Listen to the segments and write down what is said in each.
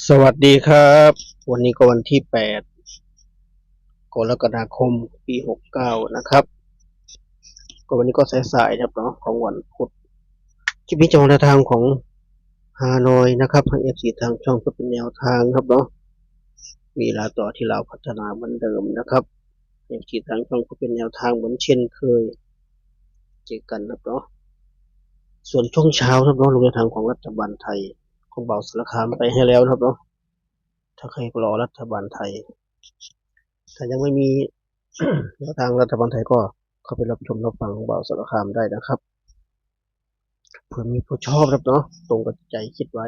สวัสดีครับวันนี้ก็วันที่8กรกฎาคมปี69นะครับก็วันนี้ก็สายๆครับเนาะของวันพุธคลิปนี้จะมาในทางของฮานอยนะครับให้ FC ทางช่องเพื่อเป็นแนวทางครับเนาะมีลาต่อที่เราพัฒนาเหมือนเดิมนะครับ FC ทางช่องเพื่อเป็นแนวทางเหมือนเช่นเคยเจอกันครับเนาะส่วนช่วงเช้าครับเนาะลงในทางของรัฐบาลไทยของเบาสารคามไปให้แล้วครับเนาะถ้าใครรอรัฐบาลไทยถ้ายังไม่มี แนวทางรัฐบาลไทยก็เข้าไปรับชมรับฟังของเบาสารคามได้นะครับเผื่อมีผู้ชอบครับเนาะตรงกับใจคิดไว้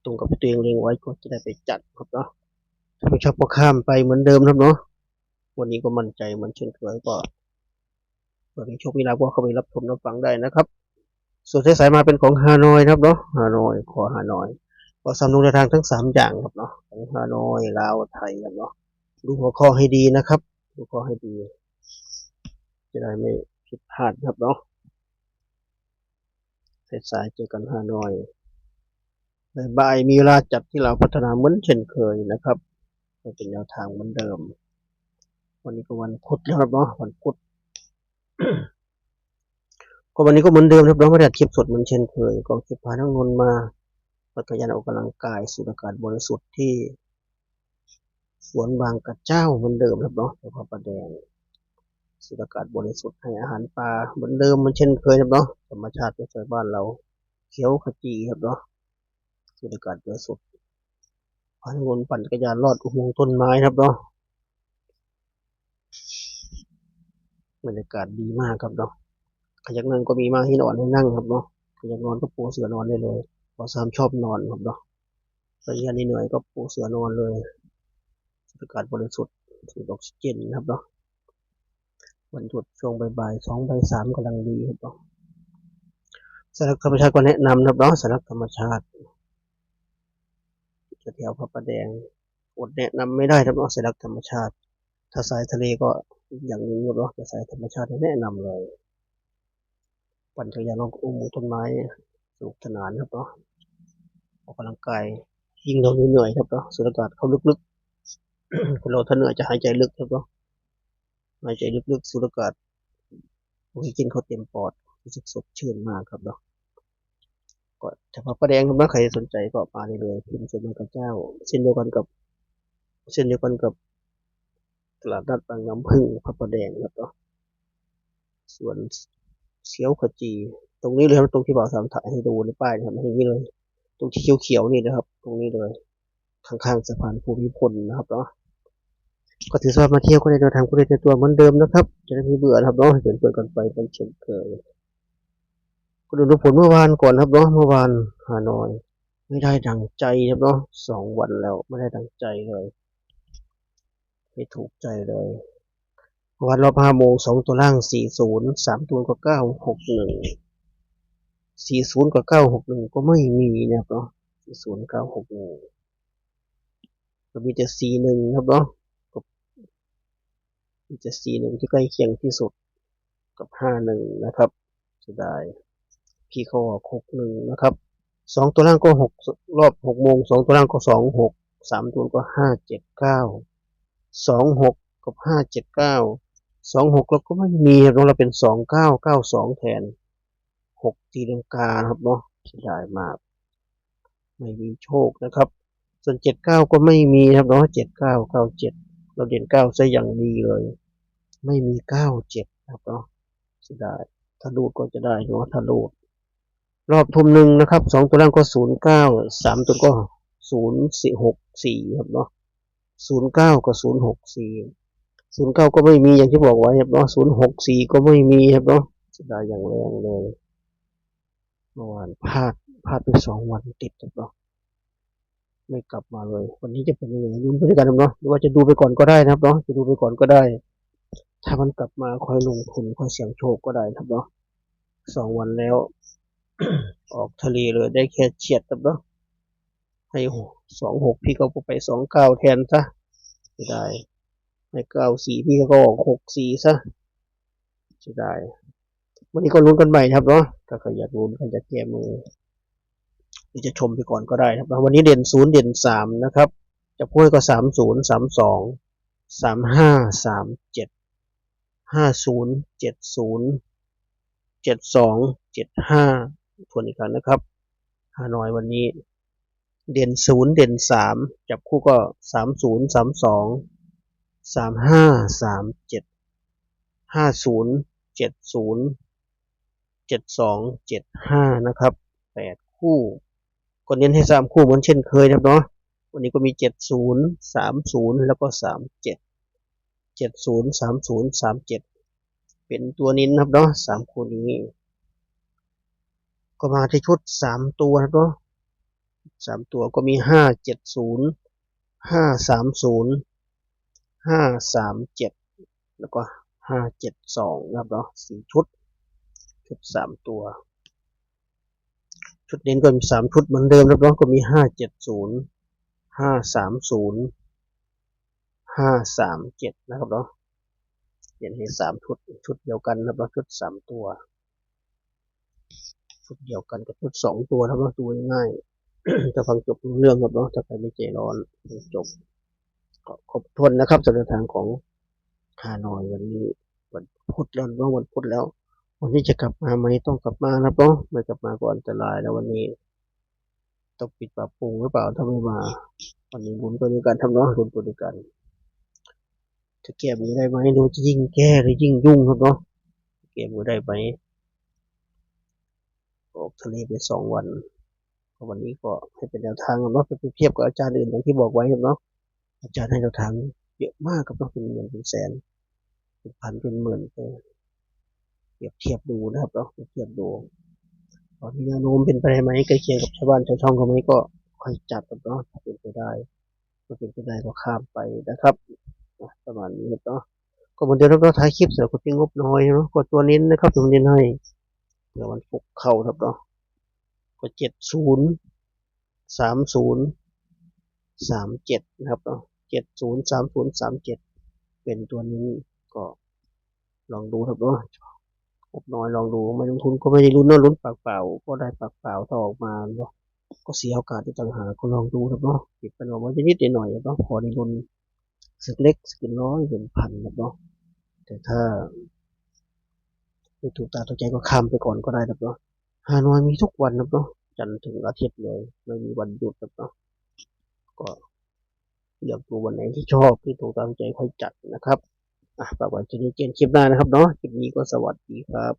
ตรงกับที่ตัวเองเล็งไว้ก็จะได้ไปจัดครับเนาะถ้าไม่ชอบก็ข้ามไปเหมือนเดิมครับเนาะวันนี้ก็มั่นใจเหมือนเช่นเคยก็เผื่อมีโชคมีลาภก็เข้าไปรับชมรับฟังได้นะครับส่วนที่สายมาเป็นของฮานอยครับเนาะฮานอยขอฮานอยก็สำนุนในทางทั้ง3 อย่างครับเนาะของฮานอยลาวไทยครับเนาะดูหัวข้อให้ดีนะครับดูหัวข้อให้ดีจะได้ไม่ผิดพลาดครับเนาะสายเจอกันฮานอยบ่ายมีเวลาจัดที่เราพัฒนาเหมือนเช่นเคยนะครับเป็นแนวทางเหมือนเดิมวันนี้ก็วันพุธแล้วครับเนาะวันพุธก็วันนี้ก็เหมือนเดิมครับเราไม่ได้คลิปสดเหมือนเช่นเคยก็คลิปพาทั้งนนมาพัฒนาออกกำลังกายสูดอากาศบริสุทธิ์ที่สวนบางกระเจ้าเหมือนเดิมครับเนาะแต่พระประแดงสูดอากาศบริสุทธิ์ให้อาหารปลาเหมือนเดิมเหมือนเช่นเคยครับเนาะธรรมชาติในซอยบ้านเราเขียวขจีครับเนาะสูดอากาศบริสุทธิ์พาทั้งนนปั่นจักรยานลอดอุโมงค์ต้นไม้ครับเนาะบรรยากาศดีมากครับเนาะใครอยากนั่งก็มีมาให้นอนให้นั่งครับเนาะใครอยากนอนก็ปูเสื่อนอนได้เลยเพราะซามชอบนอนครับเนาะไปเรียนเหนื่อยก็ปูเสื่อนอนเลยอากาศบริสุทธิ์สูดออกซิเจนครับเนาะวันหยุดช่วงบ่ายๆ2 บ่าย 3กำลังดีครับเนาะสารธรรมชาติก็แนะนำครับเนาะสารธรรมชาติแถวพระประแดงอดแนะนำไม่ได้ครับเนาะสารธรรมชาติถ้าสายทะเลก็อย่างนึงครับเนาะแต่สายธรรมชาติแนะนำเลยปั่นจักรยานลงอุ้มต้นไม้สนุกสนานครับเนาะออกกำลังกายยิ่งเราเหนื่อยครับเนาะสูดอากาศเข้าลึกๆคนเราถ้าเหนื่อยจะหายใจลึกครับเนาะหายใจลึกๆสูดอากาศออกซิเจนเข้าเต็มปอดรู้สึกสดชื่นมากครับเนาะก็ถ้าพระประแดงครับนะใครสนใจก็มาได้เลยพิมพ์สวนมังกรเจ้าเช่นเดียวกันกับเช่นเดียวกันกับตลาดนัดบางน้ำพึ่งพระประแดงครับเนาะส่วนเสียวขจีตรงนี้เลยครับตรงที่บ่าวสามถ่ายให้ดูในป้ายนะครับอย่างนี้เลยตรงที่เขียวๆนี่นะครับตรงนี้เลยข้างๆสะพานภูมิพลนะครับเนาะก็ถือว่ามาเที่ยวก็ได้เดินทางก็ได้ในตัวเหมือนเดิมนะครับจะได้ไม่เบื่อนะครับเนาะเปลี่ยนเปลี่ยนกันไปเป็นเช่นเคยก็ดูผลเมื่อวานก่อนครับเนาะเมื่อวานฮานอยไม่ได้ดังใจครับเนาะ2 วันแล้วไม่ได้ดังใจเลยไม่ถูกใจเลยวันรอบ5 โมง2 ตัวล่าง403 ตัวก็96140กับ961ก็ไม่มีนะครับเนาะ40 961ก็มีแต่41ครับเนาะก็มีแต่41ที่ใกล้เคียงที่สุดกับ51นะครับจะได้พี่เขาออก61นะครับ2 ตัวล่างก็6รอบ6 โมง2 ตัวล่างก็263 ตัวก็57926กับ57926เราก็ไม่มีครับเราเป็น2992แทน6ตีลังกาครับเนาะเสียดายมากไม่มีโชคนะครับส่วน79ก็ไม่มีครับเนาะ7997เราเด่น9ซะอย่างดีเลยไม่มี97ครับเนาะเสียดายถ้าลูดก็จะได้เนาะถ้าลูดรอบทุ่ม 1นะครับ2 ตัวล่างก็093 ตัวก็064ครับเนาะ09กับ06409ก็ไม่มีอย่างที่บอกไว้ครับเนาะ064ก็ไม่มีครับเนาะเสียดายอย่างแรงเลยเมื่อวานพลาดไป2 วันติดครับเนาะไม่กลับมาเลยวันนี้จะเป็นยังไงลุ้นไปด้วยกันครับเนาะหรือว่าจะดูไปก่อนก็ได้นะครับเนาะจะดูไปก่อนก็ได้ถ้ามันกลับมาค่อยลงทุนค่อยเสี่ยงโชคก็ได้ครับเนาะ2 วันแล้ว ออกทะเลเลยได้แค่เฉียดครับเนาะให้26พี่ก็ไป29แทนซะไม่ได้ให้94พี่ก็ออก64ซะจะได้วันนี้ก็ลุ้นกันใหม่ครับเนาะถ้าใครอยากลุ้นใครจะแก้มือ รือจะชมไปก่อนก็ได้ครับวันนี้เด่น0เด่น3นะครับจะพูดก็30 32 35 37 50 70 72 75ทวนอีกครั้งนะครับฮานอยวันนี้เด่น0เด่น3จับคู่ก็30 32 35 37 50 70 72 75นะครับ8คู่ก็เน้นให้3คู่เหมือนเช่นเคยนะครับเนาะวันนี้ก็มี70 30แล้วก็37 70 30 37เป็นตัวนิ้นนะครับเนาะ3คู่นี้ก็มาที่ชุด3ตัวนะครับเนาะ3ตัวก็มี570 530 537แล้วก็572นะครับเนาะ4ชุด3ตัวชุดเน้นก็มี3ชุดเหมือนเดิมนะครับเนาะก็มี570 530 537นะครับเนาะเขียนให้3ชุดเดียวกันนะครับชุด3ตัวชุดเดียวกันกับชุด2ตัวนะครับดูง่ายจะฟังจบเรื่องครับเนาะถ้าใครไม่ใจร้อนจบก็ครบถ้วนนะครับสำหรับทางของฮานอยวันนี้วันพุธแล้วว่าวันพุธแล้ววันนี้จะกลับมาไหมต้องกลับมานะครับเนาะไม่กลับมาก็อันตรายแล้ววันนี้ต้องปิดปรับปรุงหรือเปล่าถ้าไม่มาวันนี้บุญตัวด้วยกันทำเนาะบุญตัวด้วยกันจะแก้มือได้ไหมดูจะยิ่งแก้หรือยิ่งยุ่งครับเนาะแก้มือได้ไหมออกทะเลไป2 วันวันนี้ก็ให้เป็นแนวทางเนาะไปเทียบกับอาจารย์อื่นอย่างที่บอกไว้ครับเนาะอาจารย์ให้แนวทางเยอะมากครับเนาะเป็นเงินเป็นแสนเป็นพันเป็นหมื่นเปรียบเทียบดูนะครับเนาะเปรียบเทียบดูตอนนี้แนวโน้มเป็นไปได้ไหมใกล้เคียงกับชาวบ้านชาวช่องเขาไหมก็ค่อยจัดครับเนาะถ้าเป็นไปได้ก็เป็นไปได้ก็ข้ามไปนะครับประมาณนี้ครับเนาะก็เหมือนเดิมเราถ่ายคลิปสำหรับคนที่งบน้อยเนาะกดตัวเน้นนะครับตัวเน้นให้เดี๋ยวมันฟุกเข้าครับเนาะก็70 30 37นะครับเนาะ70 30 37เป็นตัวนี้ก็ลองดูครับเนาะงบน้อยลองดูไม่ลงทุนก็ไม่ได้ลุ้นเนาะลุ้นปากเปล่าก็ได้ปากเปล่าถ้าออกมาเนาะก็เสียโอกาสที่ต่างหากก็ลองดูครับเนาะปิดเป็นออกมานิดหน่อยเนาะพอได้ลุ้นสึกเล็กสึกน้อยเป็นพันครับเนาะแต่ถ้าไม่ถูกตาถูกใจก็ข้ามไปก่อนก็ได้ครับเนาะฮานอยมีทุกวันครับเนาะจันทร์ถึงอาทิตย์เลยไม่มีวันหยุดครับเนาะก็เลือกดูวันไหนที่ชอบที่ถูกตามใจค่อยจัดนะครับฝากไว้ที่นี่เจนคลิปหน้านะครับเนาะคลิปนี้ก็สวัสดีครับ